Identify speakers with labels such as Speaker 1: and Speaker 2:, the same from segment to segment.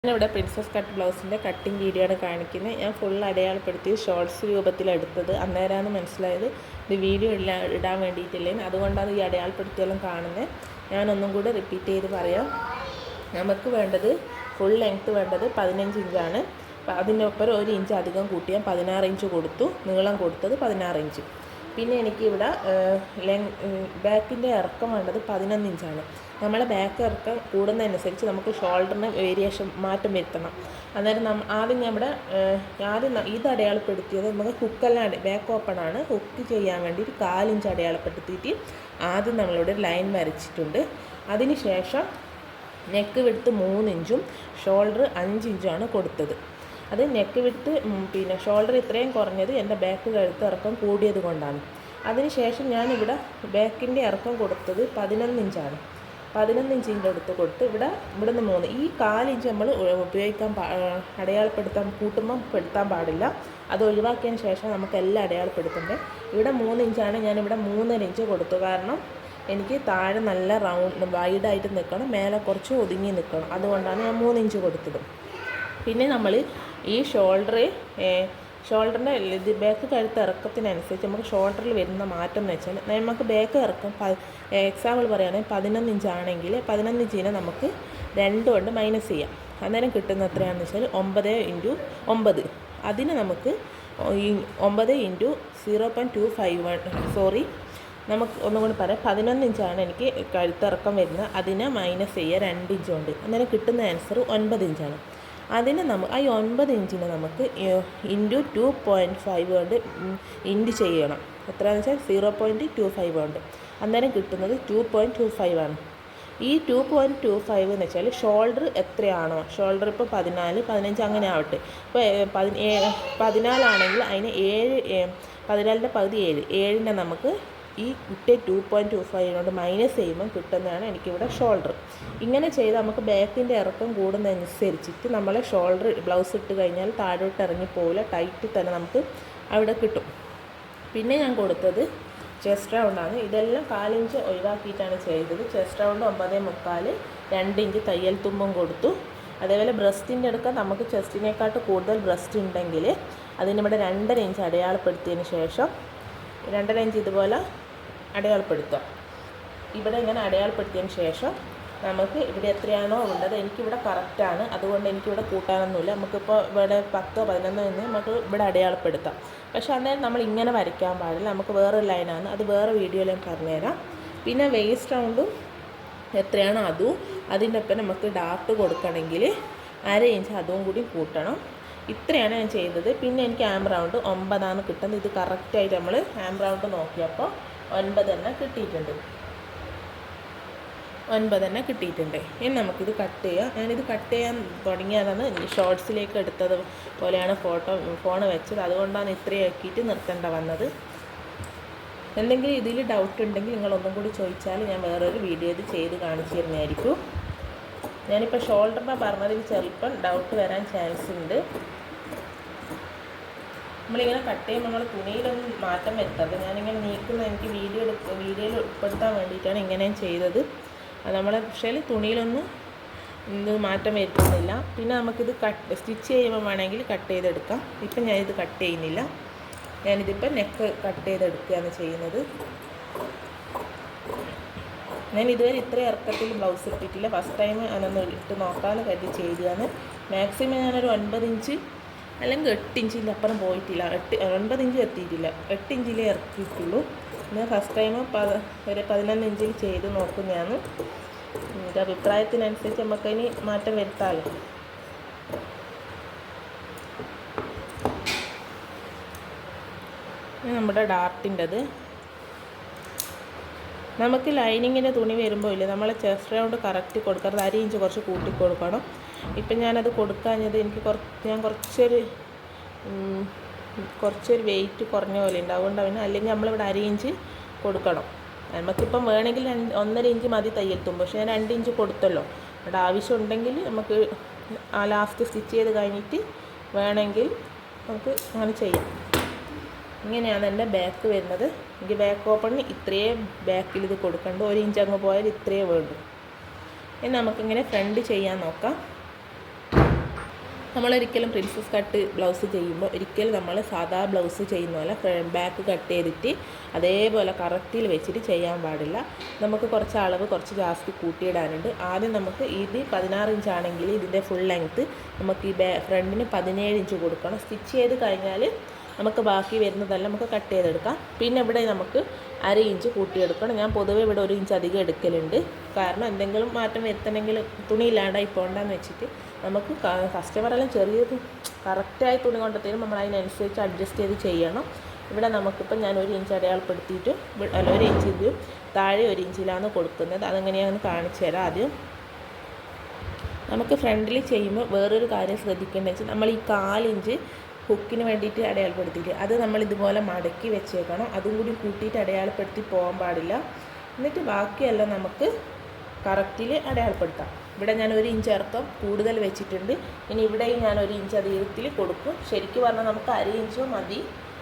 Speaker 1: ഞാനിവിടെ princess cut ബ്ലൗസിൻ്റെ cutting video ആണ് കാണിക്കുന്നത്. ഞാൻ ഫുൾ അടയാളപ്പെടുത്തി ഷോർട്സ് രൂപത്തിലെടുത്തത്. അന്നേരമാണ് മനസ്സിലായത് ഇത് വീഡിയോ ഇടാൻ വേണ്ടിയിട്ടില്ലേ, അതുകൊണ്ടാണ് ഈ അടയാളപ്പെടുത്തിയെല്ലാം കാണുന്നത്. ഞാനൊന്നും കൂടെ റിപ്പീറ്റ് ചെയ്ത് പറയാം. നമുക്ക് വേണ്ടത് ഫുൾ ലെങ്ത്ത് വേണ്ടത് 15 ഇഞ്ചാണ്. അതിനൊപ്പം 1 ഇഞ്ച് അധികം കൂട്ടി ഞാൻ 16 ഇഞ്ച് കൊടുത്തു. നീളം കൊടുത്തത് 16 ഇഞ്ച്. പിന്നെ എനിക്കിവിടെ ബാക്കിൻ്റെ ഇറക്കം വേണ്ടത് 11 ഇഞ്ചാണ്. നമ്മളെ ബാക്ക് ഇറക്കം കൂടുന്നതനുസരിച്ച് നമുക്ക് ഷോൾഡറിന് വേരിയേഷൻ മാറ്റം വരുത്തണം. അന്നേരം ആദ്യം ഇത് അടയാളപ്പെടുത്തിയത് നമുക്ക് ഹുക്കെല്ലാം ബാക്ക് ഓപ്പൺ ആണ്. ഹുക്ക് ചെയ്യാൻ വേണ്ടിയിട്ട് 4 ഇഞ്ച് അടയാളപ്പെടുത്തിയിട്ട് ആദ്യം നമ്മളിവിടെ ലൈൻ വരച്ചിട്ടുണ്ട്. അതിന് ശേഷം നെക്ക് വിഡ്ത്ത് 3 ഇഞ്ചും ഷോൾഡർ 5 ഇഞ്ചുമാണ് കൊടുത്തത്. അത് നെക്ക് വിഡ്ത്ത് പിന്നെ ഷോൾഡർ ഇത്രയും കുറഞ്ഞത് എൻ്റെ ബാക്ക് കഴുത്ത് ഇറക്കം കൂടിയത് കൊണ്ടാണ്. അതിനുശേഷം ഞാനിവിടെ ബാക്കിൻ്റെ ഇറക്കം കൊടുത്തത് 11 ഇഞ്ചാണ്. 11 ഇഞ്ചിൻ്റെ അടുത്ത് കൊടുത്ത് ഇവിടുന്ന് 3 ഈ 4 ഇഞ്ച് നമ്മൾ അടയാളപ്പെടുത്താൻ കൂട്ടുമ്പം പെടുത്താൻ പാടില്ല. അത് ഒഴിവാക്കിയതിന് ശേഷം നമുക്ക് എല്ലാം അടയാളപ്പെടുത്തുന്നത്. ഇവിടെ 3 ഇഞ്ചാണ്. ഞാനിവിടെ 3.5 ഇഞ്ച് കൊടുത്തു. കാരണം എനിക്ക് താഴെ നല്ല വൈഡായിട്ട് നിൽക്കണം, മേലെ കുറച്ച് ഒതുങ്ങി നിൽക്കണം. അതുകൊണ്ടാണ് ഞാൻ 3 ഇഞ്ച് കൊടുത്തത്. പിന്നെ നമ്മൾ ഈ ഷോൾഡറിൻ്റെ ബാക്ക് കഴുത്ത് ഇറക്കത്തിനനുസരിച്ച് നമുക്ക് ഷോൾഡറിൽ വരുന്ന മാറ്റം എന്ന് വെച്ചാൽ നമുക്ക് ബാക്ക് ഇറക്കം എക്സാമ്പിൾ പറയുകയാണെങ്കിൽ 11 ഇഞ്ചാണെങ്കിൽ 11 ഇഞ്ചിനെ നമുക്ക് 2 കൊണ്ട് മൈനസ് ചെയ്യാം. അന്നേരം കിട്ടുന്ന എത്രയാണെന്ന് വെച്ചാൽ 9 അതിന് നമുക്ക് 9 × 0.251 നമുക്ക് ഒന്നും കൂടി പറയാം. 11 ഇഞ്ചാണ് എനിക്ക് കഴുത്തിറക്കം വരുന്നത്. അതിനെ മൈനസ് ചെയ്യുക 2 ഇഞ്ച് കൊണ്ട്. അന്നേരം കിട്ടുന്ന ആൻസർ 9 ഇഞ്ചാണ്. അതിന് ആ 9 ഇഞ്ചിനെ നമുക്ക് ഇൻറ്റു 2.5 കൊണ്ട് ഇൻറ്റു ചെയ്യണം. എത്രയാണെന്ന് വെച്ചാൽ 0.25 കൊണ്ട്. അന്നേരം കിട്ടുന്നത് 2.25 ആണ്. ഈ 2.25 എന്ന് വെച്ചാൽ ഷോൾഡർ എത്രയാണോ, ഷോൾഡർ ഇപ്പോൾ 14, 15 അങ്ങനെ ആവട്ടെ. ഇപ്പോൾ 14 ആണെങ്കിൽ അതിന് 14ൻ്റെ പകുതി 7നെ നമുക്ക് ഈ കിട്ടിയ 2.25 കൊണ്ട് മൈനസ് ചെയ്യുമ്പോൾ കിട്ടുന്നതാണ് എനിക്കിവിടെ ഷോൾഡർ. ഇങ്ങനെ ചെയ്ത് നമുക്ക് ബാക്കിൻ്റെ ഇറക്കം കൂടുന്നതനുസരിച്ചിട്ട് നമ്മളെ ഷോൾഡർ ബ്ലൗസ് ഇട്ട് കഴിഞ്ഞാൽ താഴോട്ട് ഇറങ്ങിപ്പോവില്ല, ടൈറ്റ് തന്നെ നമുക്ക് അവിടെ കിട്ടും. പിന്നെ ഞാൻ കൊടുത്തത് ചെസ്റ്റ് റൗണ്ടാണ്. ഇതെല്ലാം 4 ഇഞ്ച് ഒഴിവാക്കിയിട്ടാണ് ചെയ്തത്. ചെസ്റ്റ് റൗണ്ട് 9.25, 2 ഇഞ്ച് തയ്യൽ തുമ്പും കൊടുത്തു. അതേപോലെ ബ്രസ്റ്റിൻ്റെ അടുക്ക നമുക്ക് ചെസ്റ്റിനേക്കാട്ട് കൂടുതൽ ബ്രസ്റ്റ് ഉണ്ടെങ്കിൽ അതിനിവിടെ 2.5 ഇഞ്ച് അടയാളപ്പെടുത്തിയതിന് ശേഷം 2.5 ഇഞ്ച് ഇതുപോലെ അടയാളപ്പെടുത്തുക. ഇവിടെ ഇങ്ങനെ അടയാളപ്പെടുത്തിയതിന് ശേഷം നമുക്ക് ഇവിടെ എത്രയാണോ ഉള്ളത്, എനിക്കിവിടെ കറക്റ്റാണ്, അതുകൊണ്ട് എനിക്കിവിടെ കൂട്ടാനൊന്നുമില്ല. നമുക്കിപ്പോൾ ഇവിടെ 10, 11 എന്ന് നമുക്ക് ഇവിടെ അടയാളപ്പെടുത്താം. പക്ഷേ അന്നേരം നമ്മൾ ഇങ്ങനെ വരയ്ക്കാൻ പാടില്ല. നമുക്ക് വേറൊരു ലൈനാണ്, അത് വേറെ വീഡിയോയിൽ ഞാൻ പറഞ്ഞുതരാം. പിന്നെ വേസ്റ്റ് റൗണ്ടും എത്രയാണോ അതും അതിൻ്റെ ഒപ്പം നമുക്ക് ഡാർട്ട് കൊടുക്കണമെങ്കിൽ 1/2 ഇഞ്ച് അതും കൂടി കൂട്ടണം. ഇത്രയാണ് ഞാൻ ചെയ്തത്. പിന്നെ എനിക്ക് ആം റൗണ്ട് 9 കിട്ടുന്നത്. ഇത് കറക്റ്റായിട്ട് നമ്മൾ ആം റൗണ്ട് നോക്കിയപ്പോൾ 9 തന്നെ കിട്ടിയിട്ടുണ്ട്. 9 തന്നെ കിട്ടിയിട്ടുണ്ട്. ഇനി നമുക്കിത് കട്ട് ചെയ്യാം. ഞാനിത് കട്ട് ചെയ്യാൻ തുടങ്ങിയതാണ് ഷോർട്സിലേക്ക് എടുത്തത് പോലെയാണ് ഫോൺ വെച്ചത്. അതുകൊണ്ടാണ് ഇത്രയും ആക്കിയിട്ട് നിർത്തേണ്ട വന്നത്. എന്തെങ്കിലും ഇതിൽ ഡൗട്ട് ഉണ്ടെങ്കിൽ നിങ്ങളൊന്നും കൂടി ചോദിച്ചാൽ ഞാൻ വേറൊരു വീഡിയോ ഇത് ചെയ്ത് കാണിച്ചു തരുന്നതായിരിക്കും. ഞാനിപ്പോൾ ഷോൾഡറിനെ പറഞ്ഞതിൽ ചിലപ്പം ഡൗട്ട് വരാൻ ചാൻസ് ഉണ്ട്. നമ്മളിങ്ങനെ കട്ട് ചെയ്യുമ്പോൾ നമ്മൾ തുണിയിലൊന്നും മാറ്റം വരുത്താതെ ഞാനിങ്ങനെ നീക്കുന്ന എനിക്ക് വീഡിയോയിൽ ഉൾപ്പെടുത്താൻ വേണ്ടിയിട്ടാണ് ഇങ്ങനെ ചെയ്തത്. അത് നമ്മളെ പക്ഷേ തുണിയിലൊന്നും മാറ്റം വരുത്തുന്നില്ല. പിന്നെ നമുക്കിത് സ്റ്റിച്ച് ചെയ്യുമ്പോൾ വേണമെങ്കിൽ കട്ട് ചെയ്തെടുക്കാം. ഇപ്പം ഞാനിത് കട്ട് ചെയ്യുന്നില്ല. ഞാനിതിപ്പോൾ നെക്ക് കട്ട് ചെയ്തെടുക്കുകയാണ് ചെയ്യുന്നത്. ഞാൻ ഇതുവരെ ഇത്ര ഇറക്കത്തിൽ ബ്ലൗസ് ഇട്ടിട്ടില്ല. ഫസ്റ്റ് ടൈം അതൊന്ന് ഇട്ട് നോക്കാമെന്ന് കരുതി ചെയ്തതാണ്. മാക്സിമം ഞാനൊരു 9 ഇഞ്ച് അല്ലെങ്കിൽ 8 ഇഞ്ചിൻ്റെ അപ്പുറം പോയിട്ടില്ല. 9 ഇഞ്ച് എത്തിയിട്ടില്ല, 8 ഇഞ്ചിലേ ഇറക്കിയിട്ടുള്ളൂ. ഞാൻ ഫസ്റ്റ് ടൈം ഒരു 11 ഇഞ്ചിൽ ചെയ്ത് നോക്കുന്നതാണ്. എൻ്റെ അഭിപ്രായത്തിനനുസരിച്ച് നമുക്കതിന് മാറ്റം വരുത്താമല്ലോ. നമ്മുടെ ഡാർട്ടിൻ്റെത് നമുക്ക് ലൈനിങ്ങിൻ്റെ തുണി വരുമ്പോൾ ഇല്ലേ, നമ്മളെ ചെസ്റ്റ് റൗണ്ട് കറക്റ്റ് കൊടുക്കരുത്. 1/2 ഇഞ്ച് കുറച്ച് കൂട്ടി കൊടുക്കണം. ഇപ്പം ഞാനത് കൊടുക്കാഞ്ഞത് എനിക്ക് കുറച്ചൊരു വെയിറ്റ് കുറഞ്ഞ പോലെ ഉണ്ട്. അതുകൊണ്ട് അവന് അല്ലെങ്കിൽ നമ്മളിവിടെ 1/2 ഇഞ്ച് കൊടുക്കണം. നമുക്കിപ്പം വേണമെങ്കിൽ 1.5 ഇഞ്ച് മതി തയ്യൽ തുമ്പ്. പക്ഷേ ഞാൻ 2 ഇഞ്ച് കൊടുത്തല്ലോ. ഇവിടെ ആവശ്യമുണ്ടെങ്കിൽ നമുക്ക് ആ ലാസ്റ്റ് സ്റ്റിച്ച് ചെയ്ത് കഴിഞ്ഞിട്ട് വേണമെങ്കിൽ നമുക്ക് അങ്ങനെ ചെയ്യാം. ഇങ്ങനെയാണ് എൻ്റെ ബാക്ക് വരുന്നത്. എനിക്ക് ബാക്ക് ഓപ്പണിന് ഇത്രയും ബാക്കിൽ ഇത് കൊടുക്കണ്ട. 1 ഇഞ്ച് അങ്ങ് പോയാൽ ഇത്രയേ വേണ്ടൂ. ഇനി നമുക്കിങ്ങനെ ഫ്രണ്ട് ചെയ്യാൻ നോക്കാം. നമ്മളൊരിക്കലും പ്രിൻസസ് കട്ട് ബ്ലൗസ് ചെയ്യുമ്പോൾ ഒരിക്കലും നമ്മൾ സാധാ ബ്ലൗസ് ചെയ്യുന്ന പോലെ ബാക്ക് കട്ട് ചെയ്തിട്ട് അതേപോലെ കറക്റ്റിൽ വെച്ചിട്ട് ചെയ്യാൻ പാടില്ല. നമുക്ക് കുറച്ച് അളവ് കുറച്ച് ജാസ്തി കൂട്ടിയിടാനുണ്ട്. ആദ്യം നമുക്ക് ഇത് 16 ഇഞ്ചാണെങ്കിൽ ഇതിൻ്റെ ഫുൾ ലെങ്ത്ത് നമുക്ക് ഈ ഫ്രണ്ടിന് 17 ഇഞ്ച് കൊടുക്കണം. സ്റ്റിച്ച് ചെയ്ത് കഴിഞ്ഞാൽ നമുക്ക് ബാക്കി വരുന്നതെല്ലാം നമുക്ക് കട്ട് ചെയ്തെടുക്കാം. പിന്നെ ഇവിടെ നമുക്ക് 1/2 ഇഞ്ച് കൂട്ടിയെടുക്കണം. ഞാൻ പൊതുവെ ഇവിടെ 1 ഇഞ്ച് അധികം എടുക്കലുണ്ട്. കാരണം എന്തെങ്കിലും മാറ്റം വരുത്തണമെങ്കിൽ തുണി ഇല്ലാണ്ടായി പോകണ്ടെന്ന് വെച്ചിട്ട് നമുക്ക് കസ്റ്റമറെല്ലാം ചെറിയൊരു കറക്റ്റായി തുണി കൊണ്ട് തരും. നമ്മൾ അതിനനുസരിച്ച് അഡ്ജസ്റ്റ് ചെയ്ത് ചെയ്യണം. ഇവിടെ നമുക്കിപ്പോൾ ഞാൻ 1 ഇഞ്ച് അടയാളപ്പെടുത്തിയിട്ട് 1 ഇഞ്ച് ഇതും താഴെ 1 ഇഞ്ചിലാണ് കൊടുക്കുന്നത്. അതെങ്ങനെയാണെന്ന് കാണിച്ചു തരാം. ആദ്യം നമുക്ക് ഫ്രണ്ടിൽ ചെയ്യുമ്പോൾ വേറൊരു കാര്യം ശ്രദ്ധിക്കേണ്ടത് വെച്ചാൽ നമ്മൾ ഈ 4 ഇഞ്ച് ഹുക്കിന് വേണ്ടിയിട്ട് അടയാളപ്പെടുത്തിയിട്ട് അത് നമ്മൾ ഇതുപോലെ മടക്കി വെച്ചേക്കണം. അതും കൂടി കൂട്ടിയിട്ട് അടയാളപ്പെടുത്തി പോകാൻ പാടില്ല. എന്നിട്ട് ബാക്കിയെല്ലാം നമുക്ക് കറക്റ്റിൽ അടയാളപ്പെടുത്താം. ഇവിടെ ഞാൻ 1 ഇഞ്ച് ഇറക്കം കൂടുതൽ വെച്ചിട്ടുണ്ട്. ഇനി ഇവിടെയും ഞാൻ 1 ഇഞ്ച് അധികത്തിൽ കൊടുക്കും. ശരിക്കും പറഞ്ഞാൽ നമുക്ക് 1/2 ഇഞ്ചോ മതി.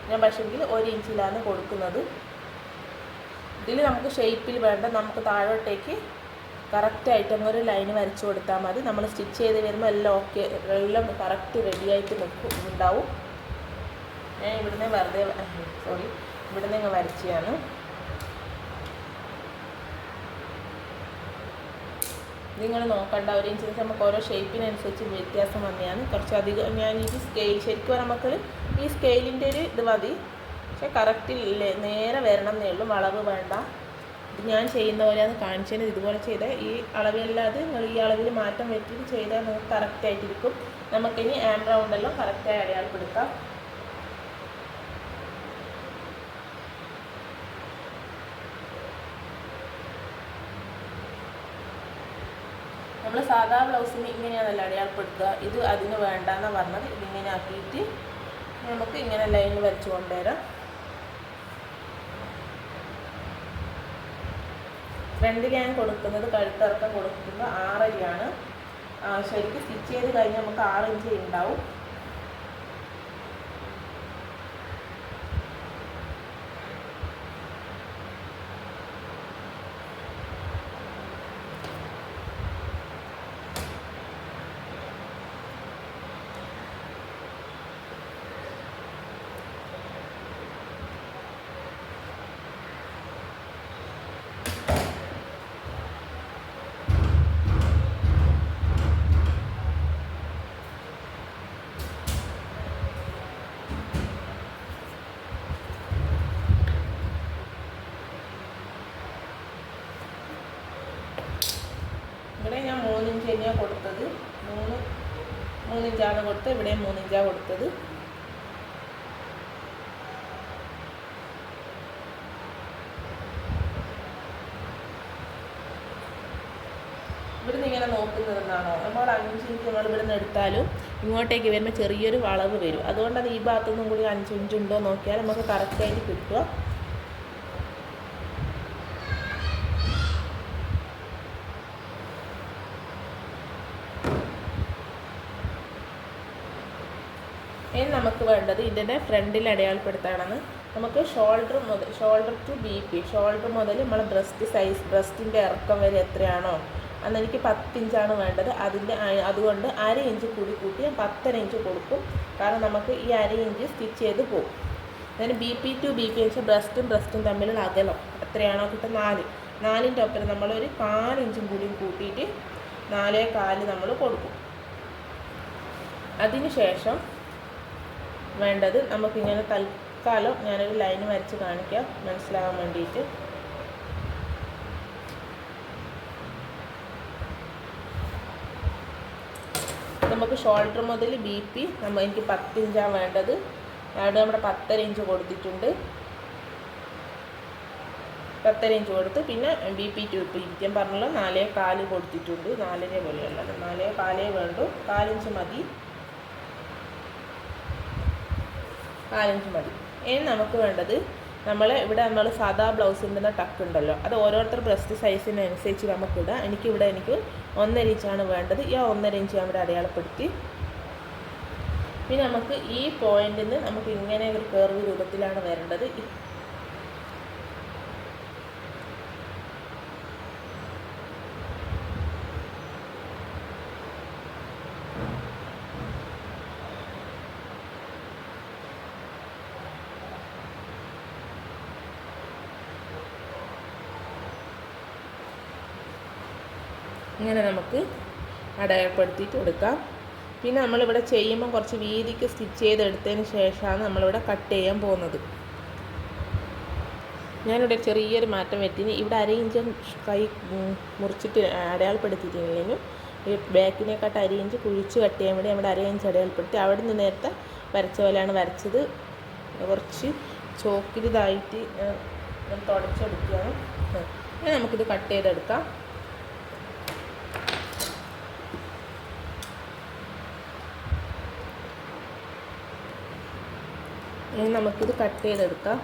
Speaker 1: ഞാൻ പക്ഷേങ്കിൽ 1 ഇഞ്ചിലാണ് കൊടുക്കുന്നത്. ഇതിൽ നമുക്ക് ഷേപ്പിൽ വേണ്ട നമുക്ക് താഴോട്ടേക്ക് കറക്റ്റായിട്ട് ഒരു ലൈന് വരച്ചു കൊടുത്താൽ മതി. നമ്മൾ സ്റ്റിച്ച് ചെയ്ത് വരുമ്പോൾ എല്ലാം ഓക്കെ, എല്ലാം കറക്റ്റ് റെഡിയായിട്ട് ഉണ്ടാവും. ഞാൻ ഇവിടുന്ന് ഇവിടുന്ന് ഇങ്ങ് വരച്ചാണ്. നിങ്ങൾ നോക്കണ്ട, 1 ഇഞ്ചിന് നമുക്ക് ഓരോ ഷേപ്പിനനുസരിച്ച് വ്യത്യാസം വന്നെയാണ്. കുറച്ചധികം ഞാൻ ഈ സ്കെയിൽ ശരിക്കും നമുക്ക് ഈ സ്കെയിലിൻ്റെ ഒരു ഇത് മതി. പക്ഷേ കറക്റ്റില്ലേ നേരെ വരണം എന്നേ ഉള്ളൂ, വളവ് വേണ്ട. ഇത് ഞാൻ ചെയ്യുന്ന പോലെയാണ് കാണിച്ചത്. ഇതുപോലെ ചെയ്താൽ ഈ അളവിലല്ലാതെ നിങ്ങൾ ഈ അളവിൽ മാറ്റം വരുത്തിയിട്ട് ചെയ്താൽ നമുക്ക് കറക്റ്റായിട്ടിരിക്കും. നമുക്കിനി ആം റൗണ്ടെല്ലാം കറക്റ്റായി അടയാളപ്പെടുത്താം. നമ്മൾ സാധാ ബ്ലൗസിന് ഇങ്ങനെയാണല്ലോ അടയാളപ്പെടുത്തുക. ഇത് അതിന് വേണ്ടാന്നാണ് പറഞ്ഞത്. ഇതിങ്ങനെ ആക്കിയിട്ട് നമുക്ക് ഇങ്ങനെ ലൈൻ വരച്ച് കൊണ്ടുവരാം. ഫ്രണ്ടിൽ ഞാൻ കൊടുക്കുന്നത് കഴുത്തിറക്കം കൊടുക്കുന്നത് 6 ഇഞ്ചാണ്. ശരിക്കും സ്റ്റിച്ച് ചെയ്ത് കഴിഞ്ഞാൽ നമുക്ക് 6 ഇഞ്ച് ഉണ്ടാവും. ഇവിടെ ഞാൻ 3 ഇഞ്ച് തന്നെയാണ് കൊടുത്തത്. 3 ഇഞ്ചാണ് കൊടുത്തത്. ഇവിടെ 3 ഇഞ്ചാണ് കൊടുത്തത്. ഇവിടുന്ന് ഇങ്ങനെ നോക്കുന്നതെന്നാണോ, നമ്മൾ 5 ഇഞ്ച് നമ്മൾ ഇവിടുന്ന് എടുത്താലും ഇങ്ങോട്ടേക്ക് വരുമ്പോൾ ചെറിയൊരു വളവ് വരും. അതുകൊണ്ടത് ഈ ഭാഗത്തുനിന്നും കൂടി 5 ഇഞ്ച് ഉണ്ടോ നോക്കിയാൽ നമുക്ക് കറക്റ്റായിട്ട് കിട്ടുക. ഇനി നമുക്ക് വേണ്ടത് ഇതിൻ്റെ ഫ്രണ്ടിൽ അടയാളപ്പെടുത്താനാണ്. നമുക്ക് ഷോൾഡർ ടു BP, ഷോൾഡർ മുതൽ നമ്മളെ ബ്രസ്റ്റ് സൈസ്, ബ്രസ്റ്റിൻ്റെ ഇറക്കം വരെ എത്രയാണോ അന്ന് എനിക്ക് 10 ഇഞ്ചാണ് വേണ്ടത്. അതുകൊണ്ട് 1/2 ഇഞ്ച് കൂടി കൂട്ടി ഞാൻ 10.5 ഇഞ്ച് കൊടുക്കും. കാരണം നമുക്ക് ഈ 1/2 ഇഞ്ച് സ്റ്റിച്ച് ചെയ്ത് പോകും. അതിന് BP ടു BP വെച്ചാൽ ബ്രസ്റ്റും തമ്മിലുള്ള അകലം എത്രയാണോ കിട്ടും 4ൻ്റെ ഒപ്പം നമ്മളൊരു 4 ഇഞ്ചും കൂടി കൂട്ടിയിട്ട് 4.25 നമ്മൾ കൊടുക്കും. അതിന് ശേഷം വേണ്ടത് നമുക്കിങ്ങനെ തൽക്കാലം ഞാനൊരു ലൈൻ വരച്ച് കാണിക്കാം മനസ്സിലാകാൻ വേണ്ടിയിട്ട്. നമുക്ക് ഷോൾഡർ മുതൽ BP എനിക്ക് 10 ഇഞ്ചാണ് വേണ്ടത്. അവിടെ നമ്മുടെ 10.5 ഇഞ്ച് കൊടുത്തിട്ടുണ്ട്. 10.5 ഇഞ്ച് കൊടുത്ത് പിന്നെ BP ടു BP ഞാൻ പറഞ്ഞല്ലോ 4.25 കൊടുത്തിട്ടുണ്ട്. 4 പോലെയല്ല, 4.25 വേണ്ടു. 4 ഇഞ്ച് മതി. 4 ഇഞ്ച് മതി. ഇനി നമുക്ക് വേണ്ടത് ഇവിടെ നമ്മൾ സാധാ ബ്ലൗസിൻ്റെ ടക്ക് ഉണ്ടല്ലോ, അത് ഓരോരുത്തർ ബ്രസ്റ്റ് സൈസിനനുസരിച്ച് നമുക്കിടാം. എനിക്ക് 1.5 ഇഞ്ചാണ് വേണ്ടത്. ഈ 1.5 ഇഞ്ച് അവിടെ അടയാളപ്പെടുത്തി. പിന്നെ നമുക്ക് ഈ പോയിന്റിൽ നിന്ന് നമുക്ക് ഇങ്ങനെ ഒരു കർവ് രൂപത്തിലാണ് വരേണ്ടത്. ഇങ്ങനെ നമുക്ക് അടയാളപ്പെടുത്തിയിട്ട് എടുക്കാം. പിന്നെ നമ്മളിവിടെ ചെയ്യുമ്പോൾ കുറച്ച് വീതിക്ക് സ്റ്റിച്ച് ചെയ്തെടുത്തതിന് ശേഷമാണ് നമ്മളിവിടെ കട്ട് ചെയ്യാൻ പോകുന്നത്. ഞാനിവിടെ ചെറിയൊരു മാറ്റം വരുത്തിന്. ഇവിടെ 1/2 ഇഞ്ച് കൈ മുറിച്ചിട്ട് അടയാളപ്പെടുത്തിയിട്ടില്ലെങ്കിൽ ഈ ബാക്കിനെക്കാട്ട് 1/2 ഇഞ്ച് കുഴിച്ച് കട്ട് ചെയ്യാൻ വേണ്ടി നമ്മുടെ 1/2 ഇഞ്ച് അടയാളപ്പെടുത്തി. അവിടെ നിന്ന് നേരത്തെ വരച്ച പോലെയാണ് വരച്ചത്. കുറച്ച് ചോക്കിലിതായിട്ട് തുടച്ചെടുക്കുകയാണ്. ഇനി നമുക്കിത് കട്ട് ചെയ്തെടുക്കാം. ഇനി നമുക്കിത് കട്ട് ചെയ്തെടുക്കാം.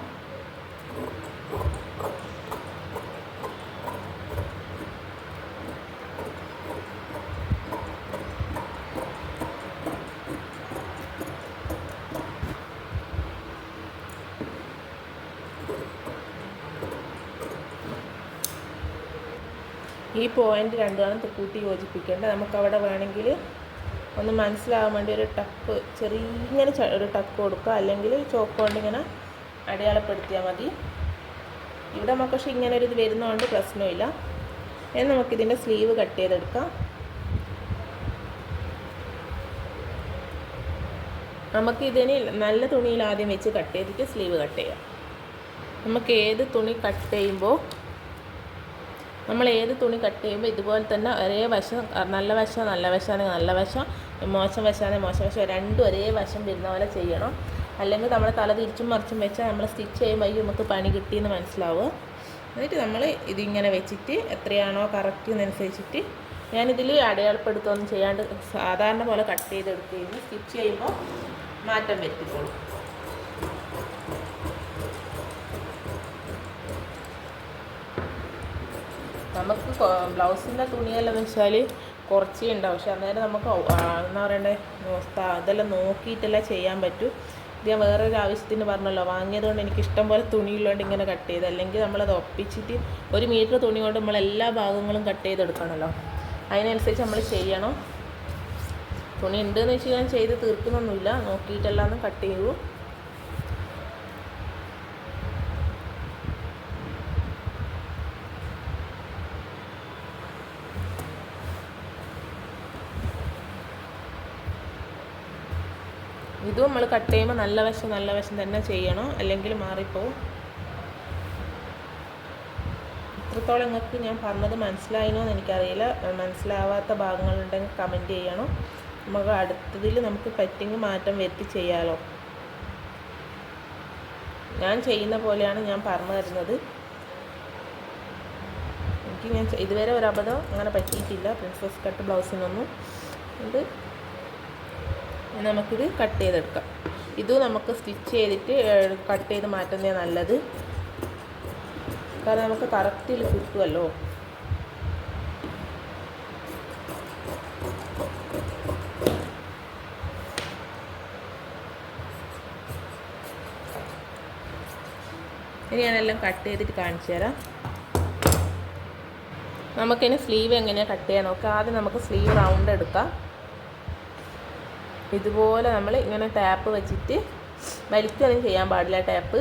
Speaker 1: ഈ പോയിൻ്റ് രണ്ടുമാണ് കൂട്ടി യോജിപ്പിക്കേണ്ടത്. നമുക്കവിടെ വേണമെങ്കിൽ ഒന്ന് മനസ്സിലാകാൻ വേണ്ടി ഒരു ടക്ക് ചെറിയ ഒരു ടക്ക് കൊടുക്കുക, അല്ലെങ്കിൽ ചോക്ക് കൊണ്ട് ഇങ്ങനെ അടയാളപ്പെടുത്തിയാൽ മതി. ഇവിടെ നമുക്ക് പക്ഷേ ഇങ്ങനെ ഒരു ഇത് വരുന്നതുകൊണ്ട് പ്രശ്നമില്ല. ഇനി നമുക്കിതിൻ്റെ സ്ലീവ് കട്ട് ചെയ്തെടുക്കാം. നമുക്കിതിന് നല്ല തുണിയിൽ ആദ്യം വെച്ച് കട്ട് ചെയ്തിട്ട് സ്ലീവ് കട്ട് ചെയ്യാം. നമുക്ക് ഏത് തുണി കട്ട് ചെയ്യുമ്പോൾ ഇതുപോലെ തന്നെ ഒരേ വശം, നല്ല വശമാണെങ്കിൽ നല്ല വശം, മോശം വശം രണ്ടും ഒരേ വശം വരുന്ന പോലെ ചെയ്യണം. അല്ലെങ്കിൽ നമ്മൾ തല തിരിച്ചും മറിച്ചും വെച്ചാൽ നമ്മൾ സ്റ്റിച്ച് ചെയ്യുമ്പോൾ നമുക്ക് പണി കിട്ടിയെന്ന് മനസ്സിലാവുക. എന്നിട്ട് നമ്മൾ ഇതിങ്ങനെ വെച്ചിട്ട് എത്രയാണോ കറക്റ്റ് എന്നനുസരിച്ചിട്ട്, ഞാനിതിൽ അടയാളപ്പെടുത്തുകയൊന്നും ചെയ്യാണ്ട് സാധാരണ പോലെ കട്ട് ചെയ്തെടുക്കുകയും സ്റ്റിച്ച് ചെയ്യുമ്പോൾ മാറ്റം വരുത്തിക്കോളും. നമുക്ക് ബ്ലൗസിൻ്റെ തുണിയെല്ലാം വെച്ചാൽ കുറച്ചേ ഉണ്ടാവും. പക്ഷെ അന്നേരം നമുക്ക് എന്താ പറയണ്ടേ, ഇതെല്ലാം നോക്കിയിട്ടെല്ലാം ചെയ്യാൻ പറ്റും. ഇത് ഞാൻ വേറൊരു ആവശ്യത്തിന് പറഞ്ഞല്ലോ, വാങ്ങിയതുകൊണ്ട് എനിക്ക് ഇഷ്ടം പോലെ തുണിയുള്ളതുകൊണ്ട് ഇങ്ങനെ കട്ട് ചെയ്ത്. അല്ലെങ്കിൽ നമ്മളത് ഒപ്പിച്ചിട്ട് 1 മീറ്റർ തുണി കൊണ്ട് നമ്മൾ എല്ലാ ഭാഗങ്ങളും കട്ട് ചെയ്തെടുക്കണമല്ലോ. അതിനനുസരിച്ച് നമ്മൾ ചെയ്യണം. തുണി ഉണ്ടെന്ന് വെച്ച് ഞാൻ ചെയ്ത് തീർക്കുന്നൊന്നുമില്ല, നോക്കിയിട്ടെല്ലാം കട്ട് ചെയ്യൂ. ഇതും നമ്മൾ കട്ട് ചെയ്യുമ്പോൾ നല്ല വശം തന്നെ ചെയ്യണം, അല്ലെങ്കിൽ മാറിപ്പോവും. ഇത്രത്തോളം നിങ്ങൾക്ക് ഞാൻ പറഞ്ഞത് മനസ്സിലായിനോ എന്ന് എനിക്കറിയില്ല. മനസ്സിലാവാത്ത ഭാഗങ്ങളുണ്ടെങ്കിൽ കമൻറ്റ് ചെയ്യണം. നമുക്ക് അടുത്തതിൽ നമുക്ക് പറ്റിങ് മാറ്റം വരുത്തി ചെയ്യാമല്ലോ. ഞാൻ ചെയ്യുന്ന പോലെയാണ് ഞാൻ പറഞ്ഞു തരുന്നത്. ഞാൻ ഇതുവരെ ഒരു അബദ്ധം അങ്ങനെ പറ്റിയിട്ടില്ല പ്രിൻസസ് കട്ട് ബ്ലൗസിനൊന്നും. ഇത് നമുക്കിത് കട്ട് ചെയ്തെടുക്കാം. ഇതും നമുക്ക് സ്റ്റിച്ച് ചെയ്തിട്ട് കട്ട് ചെയ്ത് മാറ്റുന്നതാണ് നല്ലത്. കാരണം നമുക്ക് കറക്റ്റിൽ കിട്ടുമല്ലോ. ഇനി ഞാനെല്ലാം കട്ട് ചെയ്തിട്ട് കാണിച്ചു തരാം. നമുക്കിനി സ്ലീവ് എങ്ങനെയാണ് കട്ട് ചെയ്യാൻ നോക്കാം. ആദ്യം നമുക്ക് സ്ലീവ് റൗണ്ട് എടുക്കാം. ഇതുപോലെ നമ്മൾ ഇങ്ങനെ ടാപ്പ് വെച്ചിട്ട് വലിക്കുകയൊന്നും ചെയ്യാൻ പാടില്ല. ടാപ്പ്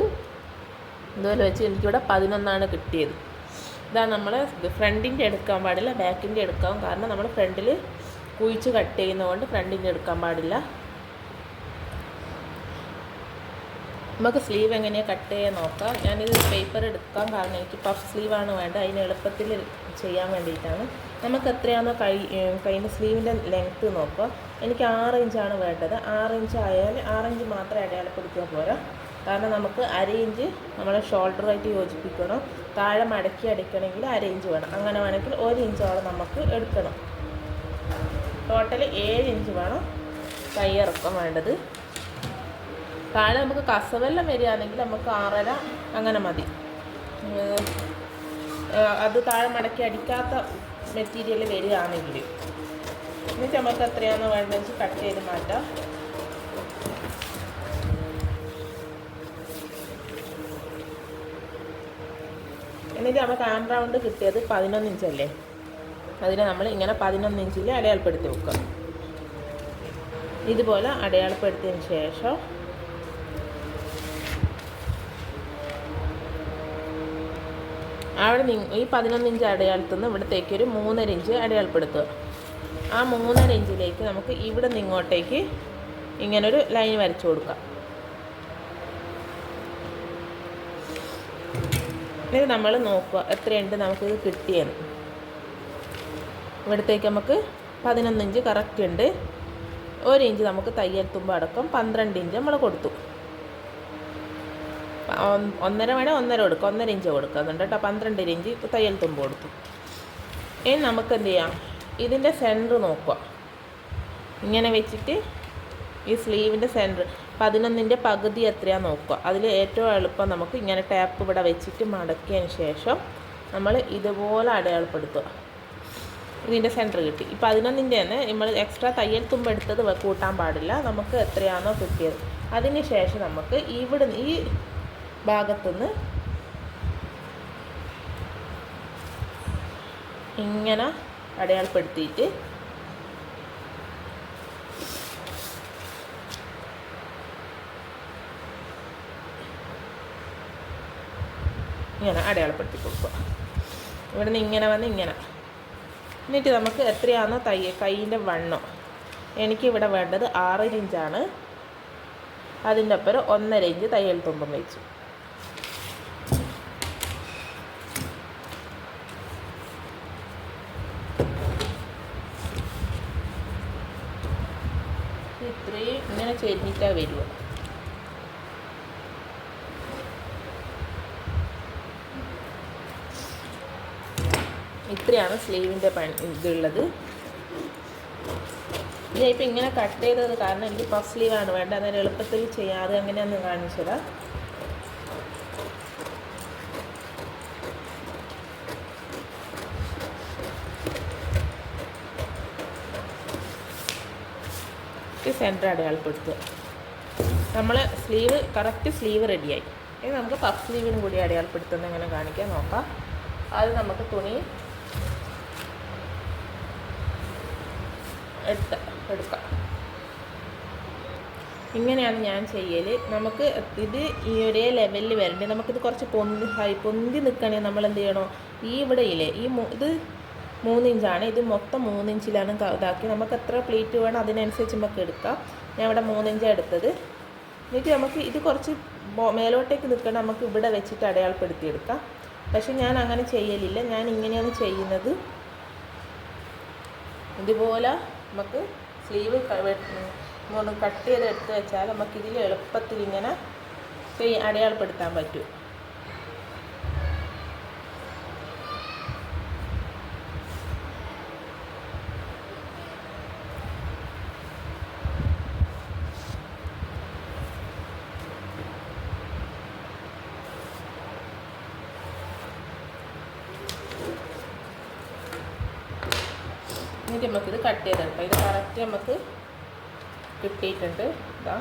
Speaker 1: ഇതുപോലെ വെച്ച് എനിക്കിവിടെ 11 കിട്ടിയത്. ഇതാണ് നമ്മൾ ഫ്രണ്ടിൻ്റെ എടുക്കാൻ പാടില്ല, ബാക്കിൻ്റെ എടുക്കാം. കാരണം നമ്മൾ ഫ്രണ്ടിൽ കുഴിച്ച് കട്ട് ചെയ്യുന്നതുകൊണ്ട് ഫ്രണ്ടിൻ്റെ എടുക്കാൻ പാടില്ല. നമുക്ക് സ്ലീവ് എങ്ങനെയാണ് കട്ട് ചെയ്യാൻ നോക്കാം. ഞാനിത് പേപ്പർ എടുക്കാൻ കാരണം എനിക്ക് പഫ് സ്ലീവാണ് വേണ്ടത്. അതിന് എളുപ്പത്തിൽ ചെയ്യാൻ വേണ്ടിയിട്ടാണ്. നമുക്ക് എത്രയാണോ കൈൻ്റെ സ്ലീവിൻ്റെ ലെങ്ത്ത് നോക്കുക. എനിക്ക് 6 ഇഞ്ചാണ് വേണ്ടത്. 6 ഇഞ്ച് ആയാൽ 6 ഇഞ്ച് മാത്രമേ അടയാളപ്പെടുത്തിയാൽ പോരാ. കാരണം നമുക്ക് 1/2 ഇഞ്ച് നമ്മുടെ ഷോൾഡറായിട്ട് യോജിപ്പിക്കണം. താഴെ മടക്കി അടിക്കണമെങ്കിൽ 1/2 ഇഞ്ച് വേണം. അങ്ങനെ വേണമെങ്കിൽ 1 ഇഞ്ചോളം നമുക്ക് എടുക്കണം. ടോട്ടൽ 7 ഇഞ്ച് വേണം കൈയിറക്കം വേണ്ടത്. താഴെ നമുക്ക് കസവെല്ലാം വരികയാണെങ്കിൽ നമുക്ക് 6.5 അങ്ങനെ മതി. അത് താഴെ മടക്കി അടിക്കാത്ത മെറ്റീരിയൽ വരികയാണെങ്കിൽ എന്നിട്ട് നമുക്ക് എത്രയാണോ വേണ്ടതെന്ന് വെച്ച് കട്ട് ചെയ്ത് മാറ്റാം. എന്നിട്ട് നമുക്ക് ആം റൗണ്ട് കിട്ടിയത് 11 ഇഞ്ചല്ലേ, അതിനെ നമ്മൾ ഇങ്ങനെ 11 ഇഞ്ചിൽ അടയാളപ്പെടുത്തി വെക്കാം. ഇതുപോലെ അടയാളപ്പെടുത്തിയതിന് ശേഷം അവിടെ ഈ 11 ഇഞ്ച് അടയാളത്തിൽ നിന്ന് ഇവിടത്തേക്ക് ഒരു 3.5 ഇഞ്ച് അടയാളപ്പെടുത്തുക. ആ 3.5 ഇഞ്ചിലേക്ക് നമുക്ക് ഇവിടെ നിന്ന് ഇങ്ങോട്ടേക്ക് ഇങ്ങനൊരു ലൈൻ വരച്ചു കൊടുക്കാം. ഇത് നമ്മൾ നോക്കുക എത്രയുണ്ട് നമുക്കിത് കിട്ടിയെന്ന്. ഇവിടത്തേക്ക് നമുക്ക് 11 ഇഞ്ച് കറക്റ്റ് ഉണ്ട്. 1 ഇഞ്ച് നമുക്ക് തയ്യൽ തുമ്പ് അടക്കം 12 ഇഞ്ച് നമ്മൾ കൊടുത്തു. 1.5 വേണേൽ 1.5 കൊടുക്കുക, 1.5 ഇഞ്ച് കൊടുക്കുന്നുണ്ട് കേട്ടോ. 12 ഇഞ്ച് തയ്യൽ തുമ്പ് കൊടുത്തു. ഇനി നമുക്ക് എന്ത് ചെയ്യാം, ഇതിൻ്റെ സെൻറ്റർ നോക്കുക. ഇങ്ങനെ വെച്ചിട്ട് ഈ സ്ലീവിൻ്റെ സെൻറ്റർ 11ൻ്റെ പകുതി എത്രയാണെന്ന് നോക്കുക. അതിൽ ഏറ്റവും എളുപ്പം നമുക്ക് ഇങ്ങനെ ടാപ്പ് ഇവിടെ വെച്ചിട്ട് മടക്കിയതിന് ശേഷം നമ്മൾ ഇതുപോലെ അടയാളപ്പെടുത്തുക. ഇതിൻ്റെ സെൻറ്റർ കിട്ടി. ഈ 11ൻ്റെ തന്നെ നമ്മൾ എക്സ്ട്രാ തയ്യൽ തുമ്പ് എടുത്തത് കൂട്ടാൻ പാടില്ല. നമുക്ക് എത്രയാണോ കിട്ടിയത് അതിന് ശേഷം നമുക്ക് ഇവിടെ ഈ ഭാഗത്തുനിന്ന് ഇങ്ങനെ അടയാളപ്പെടുത്തിയിട്ട് ഇങ്ങനെ അടയാളപ്പെടുത്തി കൊടുക്കുക. ഇവിടെ നിന്ന് ഇങ്ങനെ വന്ന് ഇങ്ങനെ. എന്നിട്ട് നമുക്ക് എത്രയാണോ കൈയിൻ്റെ വണ്ണം, എനിക്കിവിടെ വേണ്ടത് 6 ഇഞ്ചാണ്. അതിൻ്റെ ഒപ്പം 1.5 ഇഞ്ച് തയ്യൽ തുമ്പം വെച്ചു. ഇത്രയും ഇങ്ങനെ ചെരിഞ്ഞിട്ടാണ് വരിക. ഇത്രയാണ് സ്ലീവിൻ്റെ ഇതുള്ളത്. ഞാനിപ്പോൾ ഇങ്ങനെ കട്ട് ചെയ്തത് കാരണം എനിക്ക് പഫ് സ്ലീവാണ് വേണ്ടത്. അന്നേരം എളുപ്പത്തിൽ ചെയ്യാതെ അങ്ങനെയൊന്ന് കാണിച്ചതാണ്. സെൻറ്റർ അടയാളപ്പെടുത്തുക. നമ്മൾ സ്ലീവ് കറക്റ്റ് സ്ലീവ് റെഡിയായി. ഇനി നമുക്ക് പഫ് സ്ലീവിനും കൂടി അടയാളപ്പെടുത്തുന്നത് എങ്ങനെ കാണിക്കാൻ നോക്കാം. അത് നമുക്ക് തുണി എടുക്കാം. ഇങ്ങനെയാണ് ഞാൻ ചെയ്യൽ. നമുക്ക് ഇത് ഈ ഒരേ ലെവലിൽ വരണ്ടേ. നമുക്കിത് കുറച്ച് പൊന്തി നിൽക്കണേ. നമ്മൾ എന്ത് ചെയ്യണോ, ഈ ഇവിടെ ഇല്ലേ ഇത് 3 ഇഞ്ചാണ്. ഇത് മൊത്തം 3 ഇഞ്ചിലാണ് ഇതാക്കി. നമുക്ക് എത്ര പ്ലേറ്റ് വേണം അതിനനുസരിച്ച് നമുക്ക് എടുക്കാം. ഞാൻ ഇവിടെ 3 ഇഞ്ചാണ് എടുത്തത്. എന്നിട്ട് നമുക്ക് ഇത് കുറച്ച് മേലോട്ടേക്ക് നിൽക്കണം. നമുക്ക് ഇവിടെ വെച്ചിട്ട് അടയാളപ്പെടുത്തിയെടുക്കാം. പക്ഷെ ഞാൻ അങ്ങനെ ചെയ്യലില്ല. ഞാൻ ഇങ്ങനെയാണ് ചെയ്യുന്നത്. ഇതുപോലെ നമുക്ക് സ്ലീവ് കട്ട് ചെയ്ത് എടുത്ത് വെച്ചാൽ നമുക്കിതിൽ എളുപ്പത്തിൽ ഇങ്ങനെ അടയാളപ്പെടുത്താൻ പറ്റും. എന്നിട്ട് നമുക്കിത് കട്ട് ചെയ്തെടുക്കാം. ഇത് കറക്റ്റ് നമുക്ക് കിട്ടിയിട്ടുണ്ട്. ഇതാ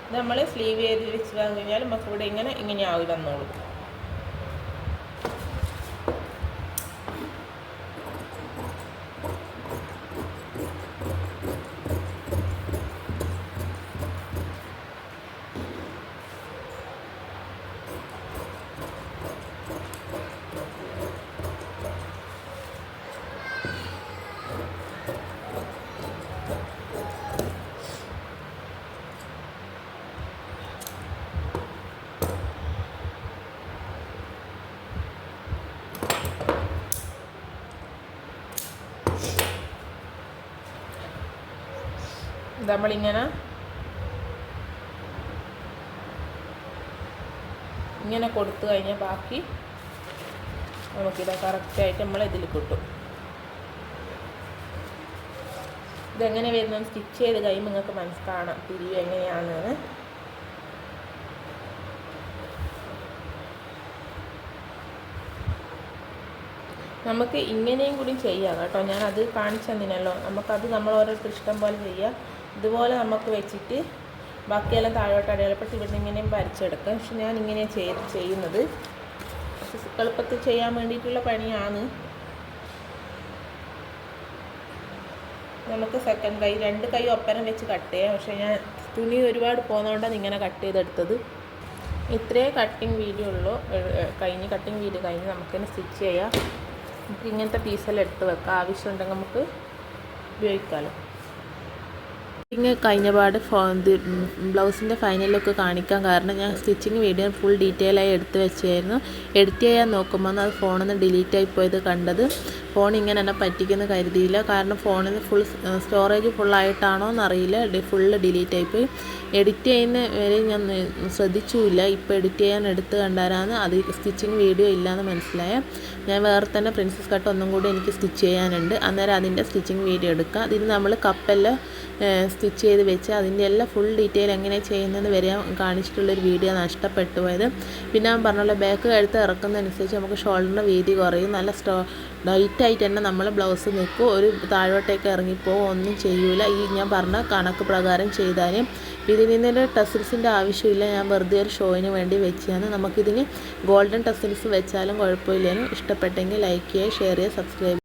Speaker 1: ഇത് നമ്മൾ സ്ലീവ് ചെയ്ത് വെച്ച് കഴിഞ്ഞാൽ നമുക്ക് ഇവിടെ ഇങ്ങനെ ആയി വന്നോളൂ. നമ്മളിങ്ങനെ കൊടുത്തു കഴിഞ്ഞാൽ ബാക്കി നമുക്കിത് കറക്റ്റായിട്ട് നമ്മളിതിൽ കിട്ടും. ഇതെങ്ങനെ വരുന്നത് സ്റ്റിച്ച് ചെയ്ത് കഴിയുമ്പോൾ നിങ്ങൾക്ക് കാണാം തിരിവ് എങ്ങനെയാണെന്ന്. നമുക്ക് ഇങ്ങനെയും കൂടി ചെയ്യാം കേട്ടോ. ഞാനത് കാണിച്ചു തന്നിനല്ലോ. നമുക്കത് നമ്മൾ ഓരോരുത്തർ ഇഷ്ടം പോലെ ചെയ്യാം. ഇതുപോലെ നമുക്ക് വെച്ചിട്ട് ബാക്കിയെല്ലാം താഴോട്ട് അടയാളപ്പെടുത്തി ഇവിടുന്ന് ഇങ്ങനെയും വരച്ചെടുക്കാം. പക്ഷെ ഞാൻ ഇങ്ങനെ ചെയ്യുന്നത് എളുപ്പത്തിൽ ചെയ്യാൻ വേണ്ടിയിട്ടുള്ള പണിയാണ്. നമുക്ക് സെക്കൻഡ് കൈ 2 കൈ ഒപ്പരം വെച്ച് കട്ട് ചെയ്യാം. പക്ഷേ ഞാൻ തുണി ഒരുപാട് പോകുന്നതുകൊണ്ടാണ് ഇങ്ങനെ കട്ട് ചെയ്തെടുത്തത്. ഇത്രേ കട്ടിങ് വീഡിയോ ഉള്ളൂ. കട്ടിങ് വീഡിയോ കഴിഞ്ഞ് നമുക്കിനി സ്റ്റിച്ച് ചെയ്യാം. നമുക്ക് ഇങ്ങനത്തെ പീസെല്ലാം എടുത്ത് വെക്കാം, ആവശ്യമുണ്ടെങ്കിൽ നമുക്ക് ഉപയോഗിക്കാമല്ലോ. കഴിഞ്ഞ പാട് ബ്ലൗസിൻ്റെ ഫൈനൽ ലുക്ക് കാണിക്കാൻ കാരണം ഞാൻ സ്റ്റിച്ചിങ് വീഡിയോ ഫുൾ ഡീറ്റെയിൽ ആയി എടുത്ത് വെച്ചായിരുന്നു. എഡിറ്റ് ചെയ്യാൻ നോക്കുമ്പോൾ അത് ഫോണിൽ നിന്ന് ഡിലീറ്റ് ആയി പോയത് കണ്ടത്. ഫോൺ ഇങ്ങനെ എന്നെ പറ്റിക്കുന്ന കരുതിയില്ല, കാരണം ഫോണിൽ നിന്ന് ഫുൾ സ്റ്റോറേജ് ഫുള്ളായിട്ടാണോ എന്നറിയില്ല, ഫുള്ള് ഡിലീറ്റ് ആയിപ്പോയി. എഡിറ്റ് ചെയ്യുന്ന വരെ ഞാൻ ശ്രദ്ധിച്ചുമില്ല. ഇപ്പോൾ എഡിറ്റ് ചെയ്യാൻ എടുത്ത് കണ്ടാലാണ് അത് സ്റ്റിച്ചിങ് വീഡിയോ ഇല്ലയെന്ന് മനസ്സിലായ. ഞാൻ വേറെ തന്നെ പ്രിൻസസ് കട്ട് ഒന്നും കൂടി എനിക്ക് സ്റ്റിച്ച് ചെയ്യാനുണ്ട്, അന്നേരം അതിൻ്റെ സ്റ്റിച്ചിങ് വീഡിയോ എടുക്കുക. അതിന് നമ്മൾ കപ്പെല്ലാം സ്റ്റിച്ച് ചെയ്ത് വെച്ച് അതിൻ്റെ എല്ലാം ഫുൾ ഡീറ്റെയിൽ എങ്ങനെ ചെയ്യുന്നതെന്ന് വരെ കാണിച്ചിട്ടുള്ളൊരു വീഡിയോ നഷ്ടപ്പെട്ടു പോയത്. പിന്നെ ഞാൻ പറഞ്ഞല്ലോ, ബാക്ക് കഴുത്ത് ഇറക്കുന്നതനുസരിച്ച് നമുക്ക് ഷോൾഡറിൻ്റെ വീതി കുറയും. നല്ല ടൈറ്റായിട്ട് തന്നെ നമ്മൾ ബ്ലൗസ് നിൽക്കും, ഒരു താഴോട്ടേക്ക് ഇറങ്ങിപ്പോവും, ഒന്നും ചെയ്യൂല. ഈ ഞാൻ പറഞ്ഞ കണക്ക് പ്രകാരം ചെയ്താലും ഇതിൽ നിന്നൊരു ടസിൽസിൻ്റെ ആവശ്യമില്ല. ഞാൻ വെറുതെ ഒരു ഷോയിന് വേണ്ടി വെച്ചാണ്. നമുക്കിതിന് ഗോൾഡൻ ടസിൽസ് വെച്ചാലും കുഴപ്പമില്ലേനും. ഇഷ്ടപ്പെട്ടെങ്കിൽ ലൈക്ക് ചെയ്യുക, ഷെയർ ചെയ്യുക, സബ്സ്ക്രൈബ്